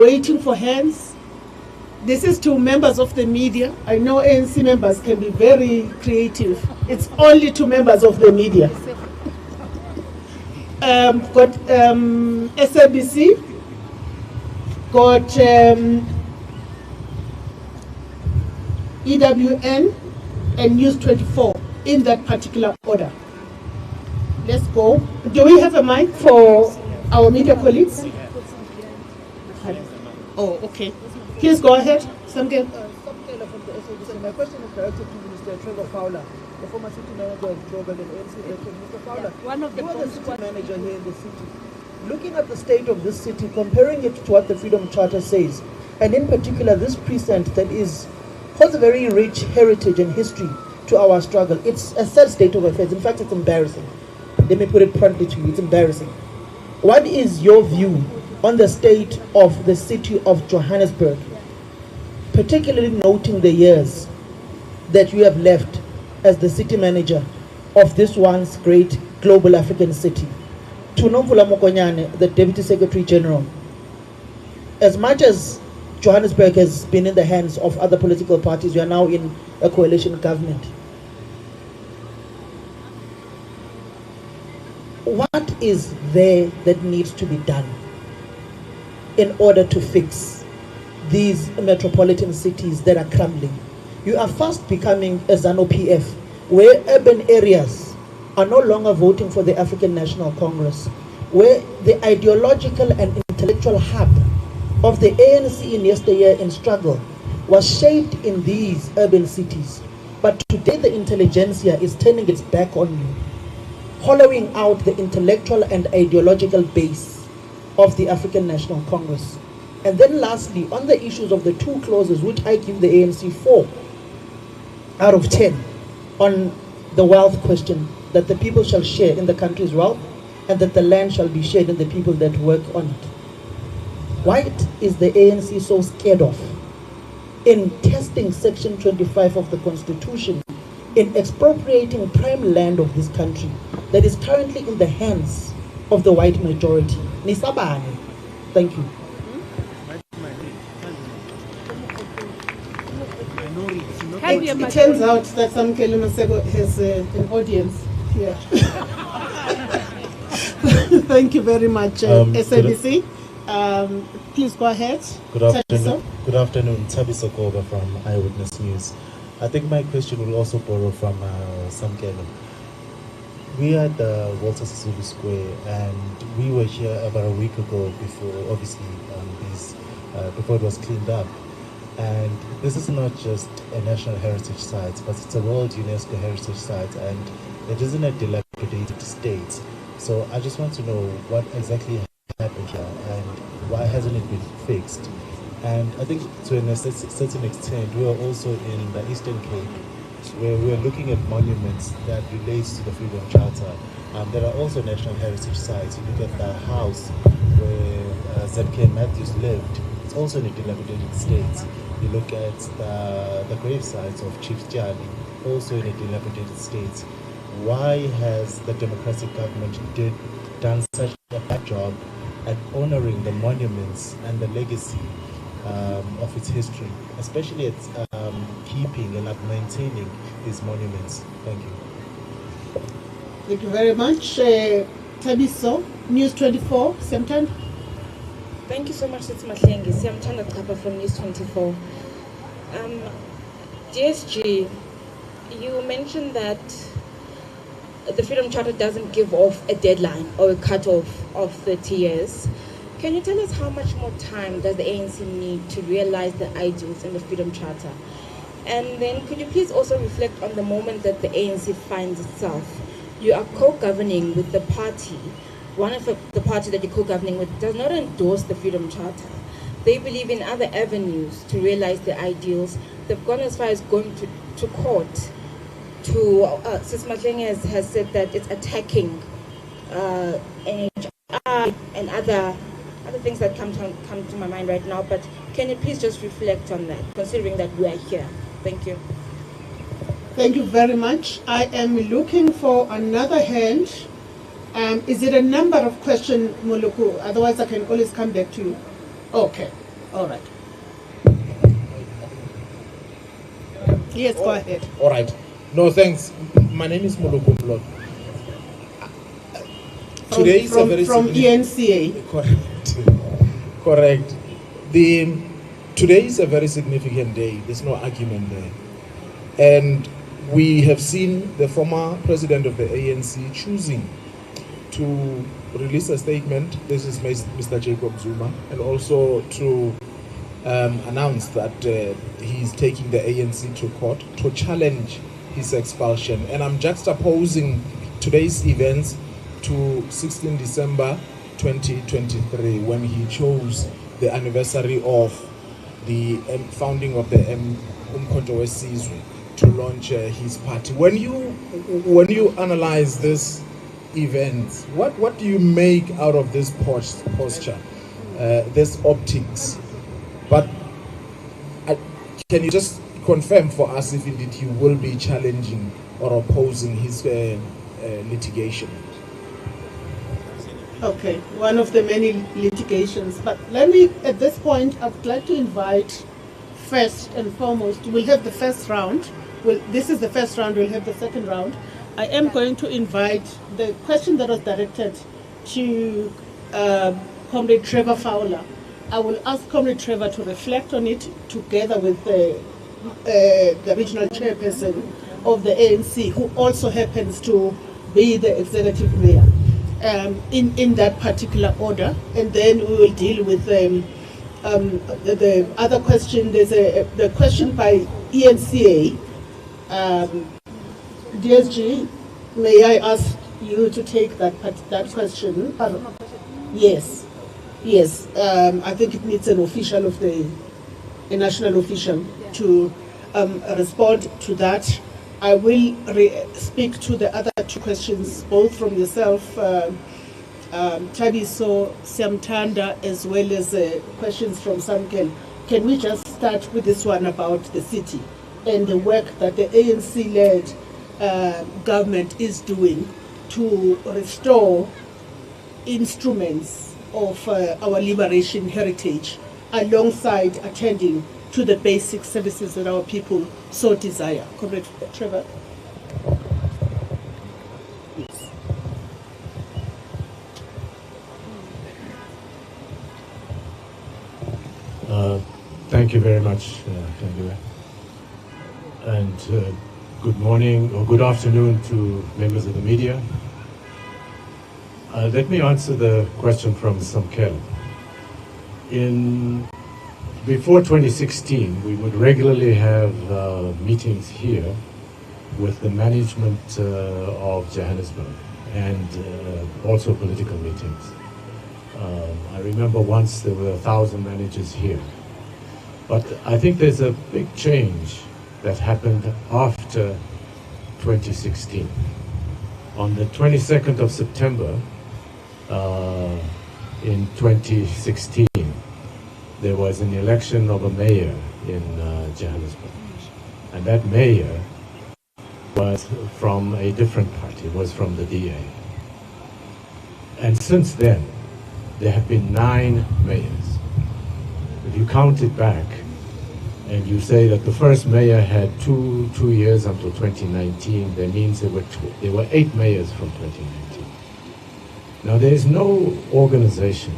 waiting for hands. This is to members of the media. I know ANC members can be very creative. It's only to members of the media. Got SABC, got EWN, and News 24 in that particular order. Let's go. Do we have a mic for our media colleagues? Oh, okay. Please go ahead. Samke. My question is directed to Minister Trevor Fowler, the former city manager of Joburg and ANC director. Mr. Fowler, one of the city manager here in the city. Looking at the state of this city, comparing it to what the Freedom Charter says, and in particular this precinct that holds a very rich heritage and history to our struggle. It's a sad state of affairs. In fact, it's embarrassing. Let me put it bluntly to you. It's embarrassing. What is your view on the state of the city of Johannesburg, particularly noting the years that you have left as the city manager of this once great global African city? To Nomvula Mokonyane, the Deputy Secretary General, as much as Johannesburg has been in the hands of other political parties, you are now in a coalition government. What is there that needs to be done in order to fix these metropolitan cities that are crumbling? You are fast becoming a ZANU-PF, where urban areas are no longer voting for the African National Congress, where the ideological and intellectual hub of the ANC in yesteryear in struggle was shaped in these urban cities. But today the intelligentsia is turning its back on you, hollowing out the intellectual and ideological base of the African National Congress. And then lastly, on the issues of the two clauses, which I give the ANC 4 out of 10, on the wealth question, that the people shall share in the country's wealth, and that the land shall be shared in the people that work on it. What is the ANC so scared of in testing Section 25 of the Constitution, in expropriating prime land of this country that is currently in the hands of the white majority? Nisabane. Thank you. It turns out that Samkele Masego has an audience here. Thank you very much, SABC. Please go ahead. Good afternoon. Good afternoon. Thabiso Koba from Eyewitness News. I think my question will also borrow from Samkele. We are at the Walter Sisulu Square, and we were here about a week ago before, obviously, before it was cleaned up. And this is not just a national heritage site, but it's a World UNESCO Heritage Site, and it is in a dilapidated state. So I just want to know what exactly happened here, and why hasn't it been fixed? And I think to a certain extent, we are also in the Eastern Cape, where we are looking at monuments that relates to the Freedom Charter. There are also national heritage sites. You look at the house where Z.K. Matthews lived. It's also in a dilapidated state. You look at the grave sites of Chief Jali, also in a dilapidated state. Why has the democratic government done such a bad job at honoring the monuments and the legacy of its history, especially at keeping and at maintaining these monuments? Thank you. Thank you very much. Thabiso, News 24, same time. Thank you so much, Sitsi Mahlengi. I'm Chanda Kapa from News 24. DSG, you mentioned that the Freedom Charter doesn't give off a deadline or a cutoff of 30 years. Can you tell us how much more time does the ANC need to realize the ideals in the Freedom Charter? And then could you please also reflect on the moment that the ANC finds itself? You are co-governing with the party. One of the party that you're co-governing with does not endorse the Freedom Charter. They believe in other avenues to realize their ideals. They've gone as far as going to court. Sis Mahlengi has said that it's attacking NHI and other things that come to my mind right now. But can you please just reflect on that, considering that we are here? Thank you. Thank you very much. I am looking for another hand. Is it a number of questions, Muluku? Otherwise, I can always come back to you. Okay. All right. Yes, go ahead. All right. No, thanks. My name is Molokumlo. Today is a very from ENCA. Correct. Correct. Today is a very significant day. There's no argument there. And we have seen the former president of the ANC choosing to release a statement. This is Mr. Jacob Zuma, and also to announce that he's taking the ANC to court to challenge his expulsion. And I'm juxtaposing today's events to 16 December 2023, when he chose the anniversary of the founding of the Umkhonto weSizwe to launch his party. When you analyze this event, what do you make out of this posture, this optics? But can you just confirm for us if indeed you will be challenging or opposing his litigation? Okay, one of the many litigations. But let me, at this point, I would like to invite, first and foremost, we'll have the first round. This is the first round, we'll have the second round. I am going to invite the question that was directed to Comrade Trevor Fowler. I will ask Comrade Trevor to reflect on it together with the regional chairperson of the ANC, who also happens to be the executive mayor, in that particular order. And then we will deal with the other question. There's the question by ENCA. DSG, may I ask you to take that question? Yes. Yes, I think it needs a national official to respond to that. I will speak to the other two questions, both from yourself, Tabiso Siamtanda, as well as questions from Samkel. Can we just start with this one about the city and the work that the ANC-led government is doing to restore instruments of our liberation heritage, alongside attending to the basic services that our people so desire? Comrade Trevor. Yes. Thank you very much, Mandela. And good morning or good afternoon to members of the media. Let me answer the question from Samkel. Before 2016, we would regularly have meetings here with the management of Johannesburg, and also political meetings. I remember once there were 1,000 managers here. But I think there's a big change that happened after 2016. On the 22nd of September, in 2016, there was an election of a mayor in Johannesburg. And that mayor was from a different party, was from the DA. And since then, there have been 9 mayors. If you count it back, and you say that the first mayor had two years until 2019, that means there were 8 mayors from 2019. Now, there is no organization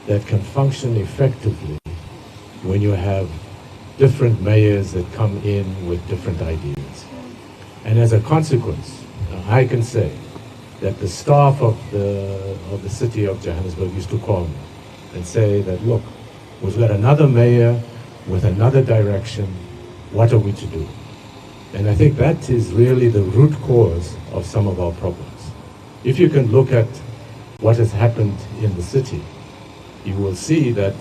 that can function effectively when you have different mayors that come in with different ideas. And as a consequence, I can say that the staff of the city of Johannesburg used to call me and say that, look, we've got another mayor with another direction, what are we to do? And I think that is really the root cause of some of our problems. If you can look at what has happened in the city, you will see that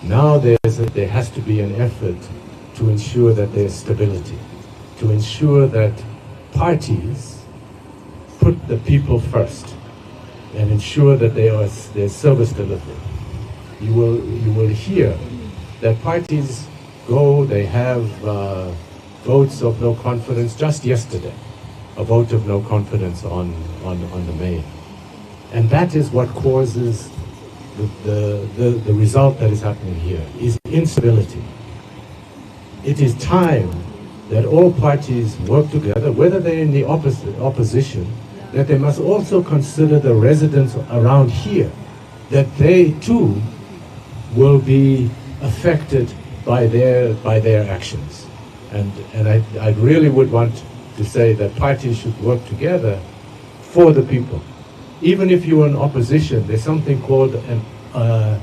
now there has to be an effort to ensure that there's stability, to ensure that parties put the people first and ensure that there's service delivery. You will hear that parties go, they have votes of no confidence. Just yesterday, a vote of no confidence on the mayor. And that is what causes the result that is happening here is instability. It is time that all parties work together, whether they're in the opposition, that they must also consider the residents around here, that they too will be affected by their actions. And I really would want to say that parties should work together for the people. Even if you're in opposition, there's something called a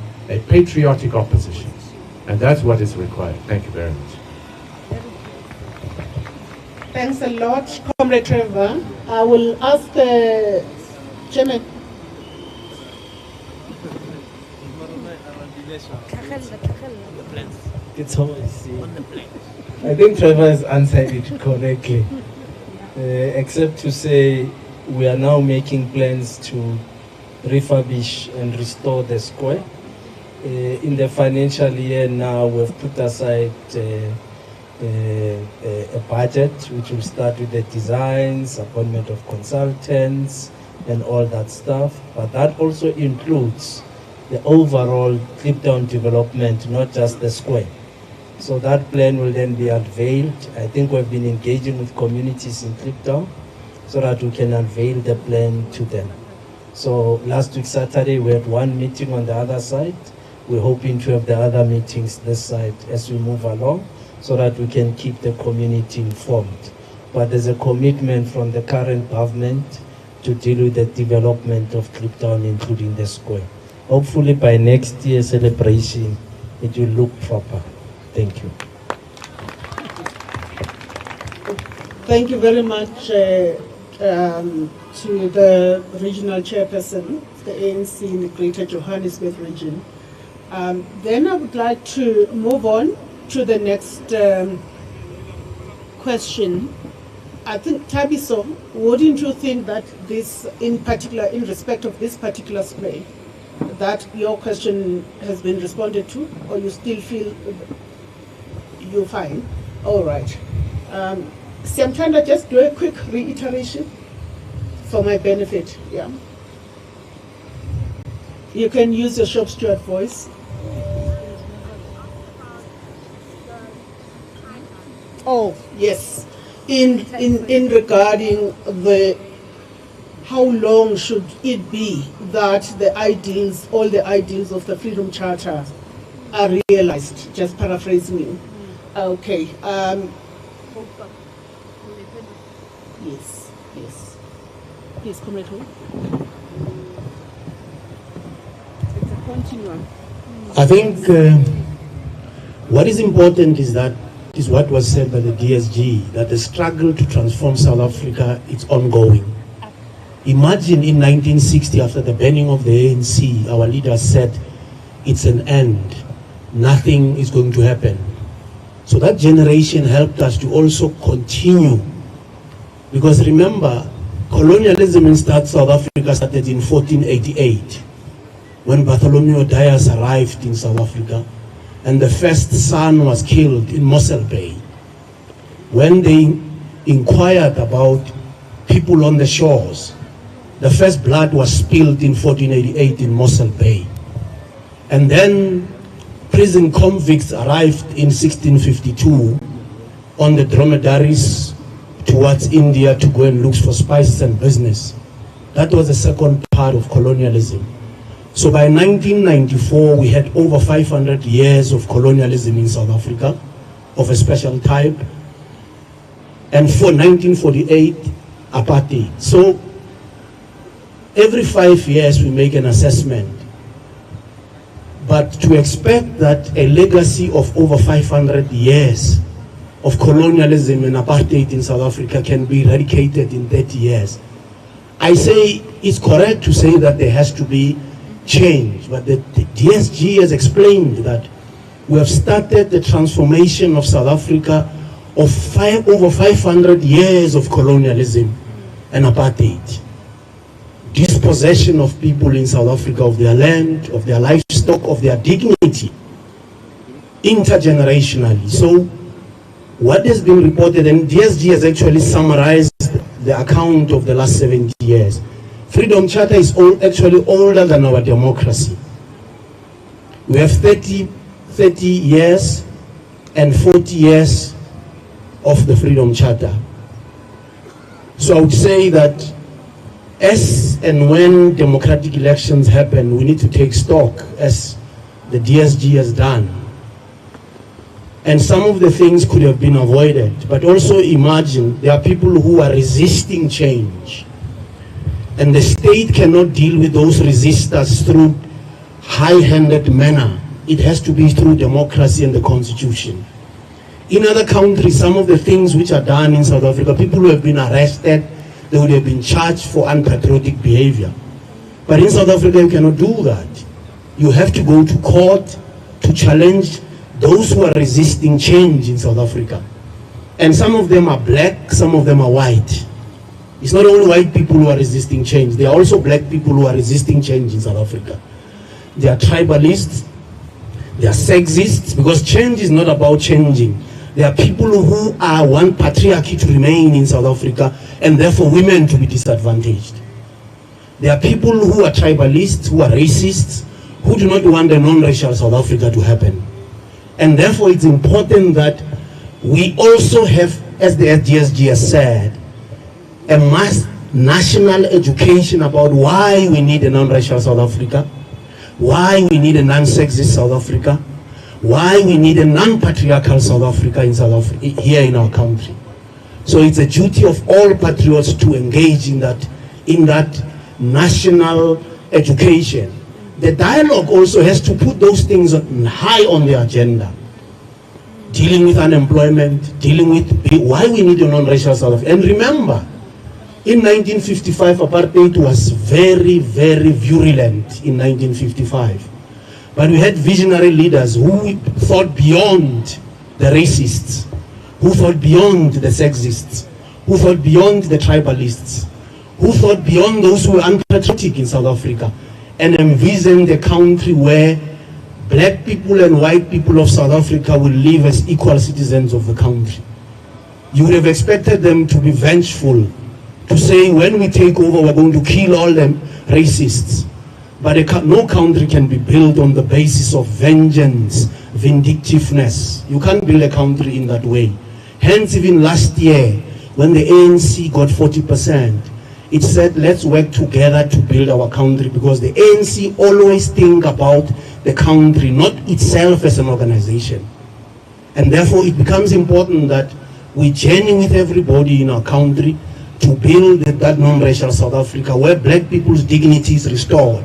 patriotic opposition. And that's what is required. Thank you very much. Thanks a lot, Comrade Trevor. I will ask the Chairman. It's always I think Trevor has answered it correctly, except to say we are now making plans to refurbish and restore the square. In the financial year now, we've put aside a budget which will start with the designs, appointment of consultants, and all that stuff. But that also includes the overall Kliptown development, not just the square. So that plan will then be unveiled. I think we've been engaging with communities in Kliptown so that we can unveil the plan to them. So last week Saturday we had one meeting on the other side. We're hoping to have the other meetings this side as we move along, so that we can keep the community informed. But there's a commitment from the current government to deal with the development of Kliptown, including the square. Hopefully by next year's celebration, it will look proper. Thank you. Thank you very much to the regional chairperson of the ANC in the Greater Johannesburg region. Then I would like to move on to the next question. I think, Tabiso, wouldn't you think that this, in particular, in respect of this particular square, that your question has been responded to, or you still feel you're fine? All right. Siamtanda, just do a quick reiteration for my benefit. Yeah. You can use your shop steward voice. Oh, yes. In regarding the how long should it be that the ideals, all the ideals of the Freedom Charter are realized? Just paraphrasing you. Okay. Yes. Please, Comrade Hall. It's a continuum. I think what is important is that is what was said by the DSG, that the struggle to transform South Africa is ongoing. Imagine in 1960, after the banning of the ANC, our leaders said, it's an end, nothing is going to happen. So that generation helped us to also continue. Because remember, colonialism in South Africa started in 1488, when Bartholomew Dias arrived in South Africa, and the first son was killed in Mossel Bay. When they inquired about people on the shores, the first blood was spilled in 1488 in Mossel Bay. And then prison convicts arrived in 1652 on the dromedaries towards India to go and look for spices and business. That was the second part of colonialism. So by 1994, we had over 500 years of colonialism in South Africa, of a special type. And for 1948, apartheid. So every 5 years, we make an assessment. But to expect that a legacy of over 500 years of colonialism and apartheid in South Africa can be eradicated in 30 years, I say it's correct to say that there has to be change, but the DSG has explained that we have started the transformation of South Africa of over 500 years of colonialism and apartheid. Dispossession of people in South Africa of their land, of their livestock, of their dignity, intergenerationally. So what has been reported, and DSG has actually summarized the account of the last 70 years. Freedom Charter is actually older than our democracy. We have 30 years and 40 years of the Freedom Charter. So I would say that as and when democratic elections happen, we need to take stock, as the DSG has done. And some of the things could have been avoided, but also imagine there are people who are resisting change. And the state cannot deal with those resistors through high-handed manner. It has to be through democracy and the constitution. In other countries, some of the things which are done in South Africa, people who have been arrested, they would have been charged for unpatriotic behavior. But in South Africa, you cannot do that. You have to go to court to challenge those who are resisting change in South Africa. And some of them are black, some of them are white. It's not only white people who are resisting change, there are also black people who are resisting change in South Africa. They are tribalists, they are sexists, because change is not about changing. There are people who want patriarchy to remain in South Africa, and therefore women to be disadvantaged. There are people who are tribalists, who are racists, who do not want a non-racial South Africa to happen. And therefore it's important that we also have, as the DSG has said, a mass national education about why we need a non-racial South Africa, why we need a non-sexist South Africa, why we need a non-patriarchal South Africa in here in our country. So it's a duty of all patriots to engage in that national education. The dialogue also has to put those things high on the agenda. Dealing with unemployment, dealing with why we need a non-racial South Africa. And remember, in 1955, apartheid was very, very virulent in 1955. But we had visionary leaders who thought beyond the racists, who thought beyond the sexists, who thought beyond the tribalists, who thought beyond those who were unpatriotic in South Africa, and envisioned a country where black people and white people of South Africa will live as equal citizens of the country. You would have expected them to be vengeful, to say, when we take over, we're going to kill all them racists. But no country can be built on the basis of vengeance, vindictiveness. You can't build a country in that way. Hence, even last year, when the ANC got 40%, it said, let's work together to build our country, because the ANC always think about the country, not itself as an organization. And therefore, it becomes important that we journey with everybody in our country to build that non-racial South Africa, where black people's dignity is restored,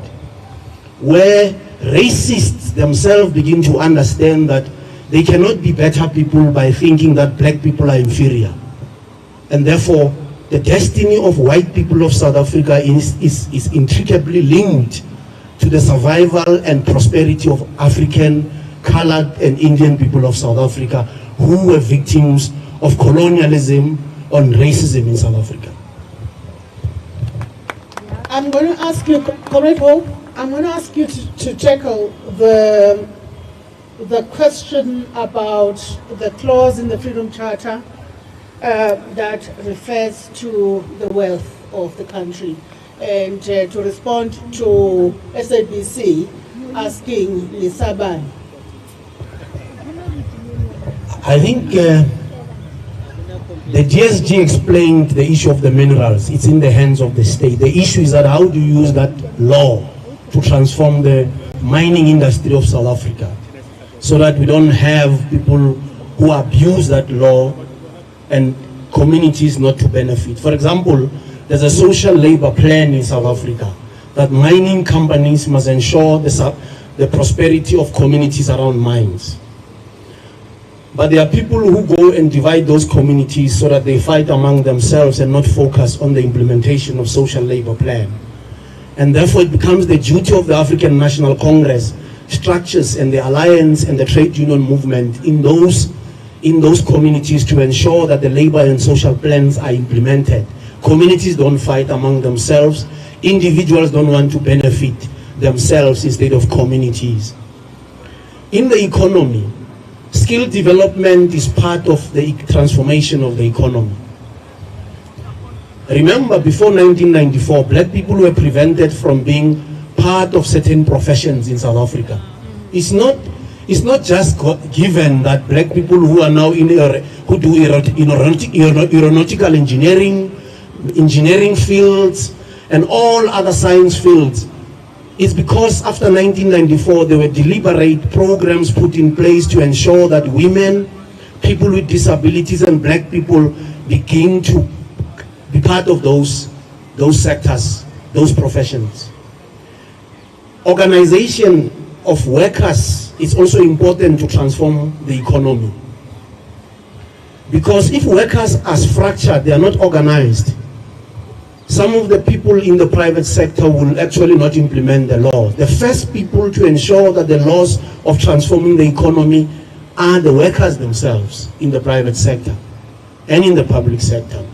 where racists themselves begin to understand that they cannot be better people by thinking that black people are inferior. And therefore, the destiny of white people of South Africa is intricately linked to the survival and prosperity of African, colored, and Indian people of South Africa, who were victims of colonialism and racism in South Africa. I'm going to ask you, Comrade Hope, I'm going to ask you to tackle the question about the clause in the Freedom Charter that refers to the wealth of the country, and to respond to SABC asking Lisaban. I think the DSG explained the issue of the minerals. It's in the hands of the state. The issue is that how do you use that law to transform the mining industry of South Africa, so that we don't have people who abuse that law and communities not to benefit. For example, there's a social labor plan in South Africa that mining companies must ensure the prosperity of communities around mines. But there are people who go and divide those communities so that they fight among themselves and not focus on the implementation of social labor plan. And therefore it becomes the duty of the African National Congress, structures and the alliance and the trade union movement in those communities to ensure that the labor and social plans are implemented. Communities don't fight among themselves. Individuals don't want to benefit themselves instead of communities. In the economy, skill development is part of the transformation of the economy. Remember, before 1994, black people were prevented from being part of certain professions in South Africa. it's not just given that black people who are now who do aeronautical engineering fields and all other science fields. It's because after 1994 there were deliberate programs put in place to ensure that women, people with disabilities and black people begin to be part of those sectors, those professions. Organization of workers is also important to transform the economy. Because if workers are fractured, they are not organized, some of the people in the private sector will actually not implement the law. The first people to ensure that the laws of transforming the economy are the workers themselves in the private sector and in the public sector.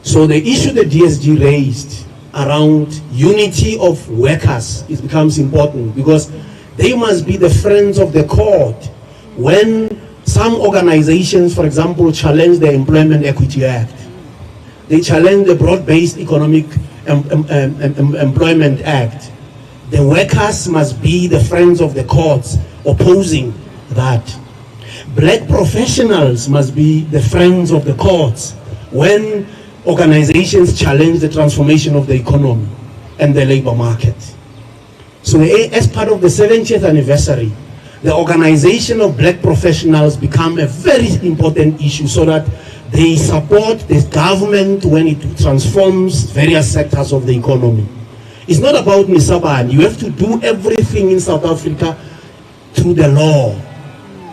So the issue the DSG raised around unity of workers, it becomes important because they must be the friends of the court when some organizations, for example, challenge the Employment Equity Act. They challenge the Broad-Based Economic Employment Act. The workers must be the friends of the courts opposing that. Black professionals must be the friends of the courts when organizations challenge the transformation of the economy and the labor market. So as part of the 70th anniversary, the organization of black professionals become a very important issue so that they support the government when it transforms various sectors of the economy. It's not about Nisaban. You have to do everything in South Africa through the law.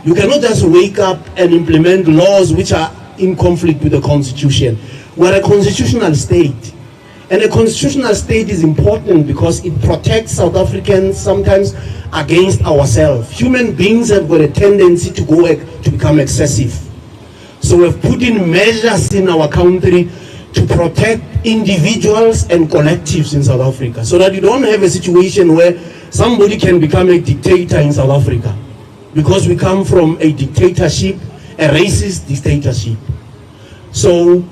You cannot just wake up and implement laws which are in conflict with the Constitution. We're a constitutional state. And a constitutional state is important because it protects South Africans sometimes against ourselves. Human beings have got a tendency to become excessive. So we've put in measures in our country to protect individuals and collectives in South Africa so that you don't have a situation where somebody can become a dictator in South Africa because we come from a dictatorship, a racist dictatorship. So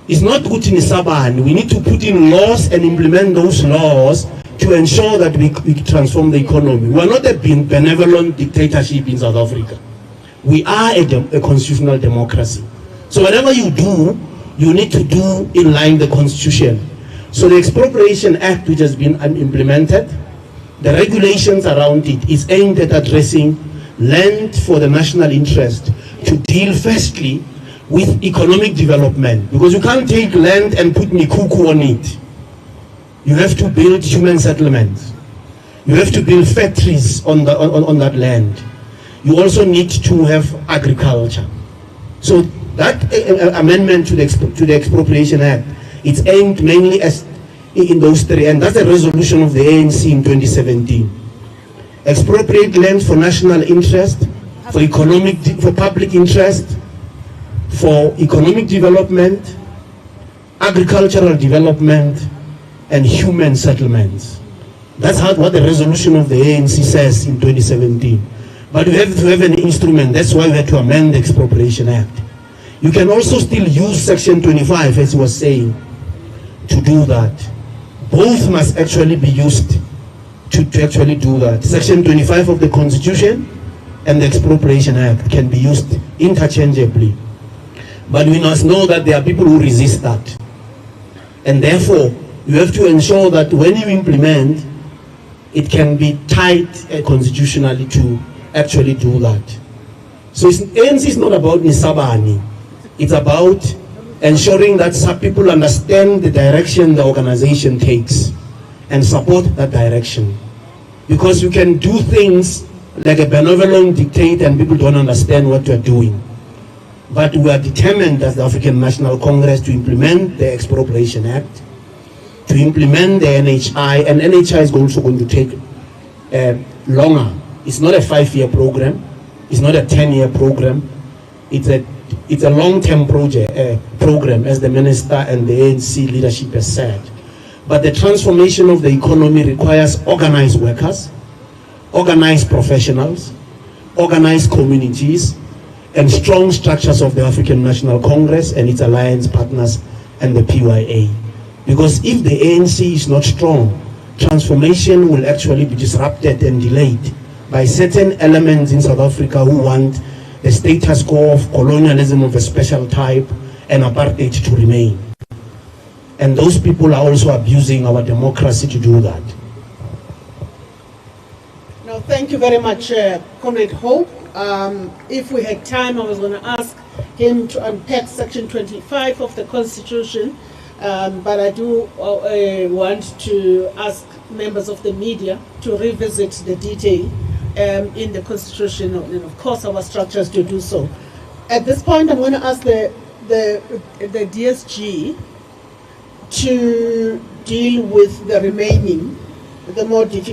it's not good in Saban. We need to put in laws and implement those laws to ensure that we transform the economy. We are not a benevolent dictatorship in South Africa. We are a constitutional democracy. So whatever you do, you need to do in line with the Constitution. So the Expropriation Act, which has been implemented, the regulations around it is aimed at addressing land for the national interest to deal firstly with economic development. Because you can't take land and put Mikuku on it. You have to build human settlements. You have to build factories on that land. You also need to have agriculture. So that amendment to the Expropriation Act, it's aimed mainly in those three, and that's a resolution of the ANC in 2017. Expropriate land for national interest, for public interest, for economic development, agricultural development, and human settlements. That's what the resolution of the ANC says in 2017. But we have to have an instrument. That's why we had to amend the Expropriation Act. You can also still use Section 25, as he was saying, to do that. Both must actually be used to actually do that. Section 25 of the Constitution and the Expropriation Act can be used interchangeably. But we must know that there are people who resist that. And therefore, you have to ensure that when you implement, it can be tied constitutionally to actually do that. So ANC is not about Nisabani. It's about ensuring that some people understand the direction the organization takes and support that direction. Because you can do things like a benevolent dictate and people don't understand what you're doing. But we are determined as the African National Congress to implement the Expropriation Act, to implement the NHI, and NHI is also going to take longer. It's not a 5-year program. It's not a 10-year program. It's a long-term program, as the minister and the ANC leadership has said. But the transformation of the economy requires organized workers, organized professionals, organized communities, and strong structures of the African National Congress and its alliance partners and the PYA. Because if the ANC is not strong, transformation will actually be disrupted and delayed by certain elements in South Africa who want the status quo of colonialism of a special type and apartheid to remain. And those people are also abusing our democracy to do that. No, thank you very much, Comrade Hope. If we had time, I was going to ask him to unpack Section 25 of the Constitution, but I do want to ask members of the media to revisit the detail in the Constitution, and of course our structures to do so. At this point, I'm going to ask the DSG to deal with the remaining, the more difficult